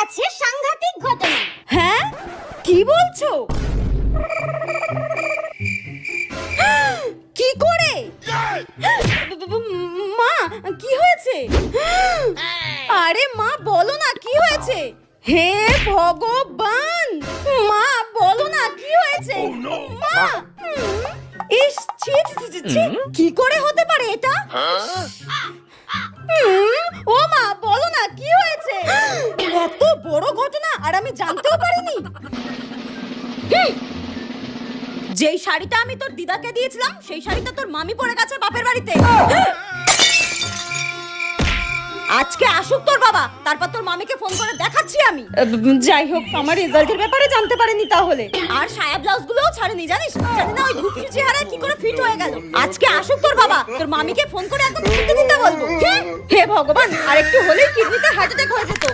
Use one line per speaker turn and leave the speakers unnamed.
গেছে সাংঘাতিক ঘটনা।
হ্যাঁ, কি বলছো? কি করে? মা, কি হয়েছে? আরে মা, বলো না কি হয়েছে? হে ভগবান, মা বলো না কি হয়েছে? মা, ইস, ছি ছি ছি ছি, কি করে হতে পারে এটা? ও মা, বলো না কি হয়েছে? এত বড় ঘটনা আর আমি জানতেও পারিনি। যেই শাড়িটা আমি তোর দিদাকে দিয়েছিলাম সেই শাড়িটা তোর মামি পরে গেছে বাপের বাড়িতে। আজকে আসুক তোর বাবা, তারপর তোর মামিকে ফোন করে দেখাচ্ছি আমি। যাই হোক, আমার রেজাল্টের ব্যাপারে জানতে পারেনি তাহলে। আর সায়া ব্লাউজ গুলোও ছাড়েনি, জানিস? জানি না ওই ঘুপি চেহারা কি করে ফিট হয়ে গেল। আজকে আসুক তোর বাবা, তোর মামিকে ফোন করে একদম ফিরতে দিতে বলবো। হে ভগবান, আর একটু হলেই কিডনিতে হার্ট অ্যাটাক হয়ে যেত।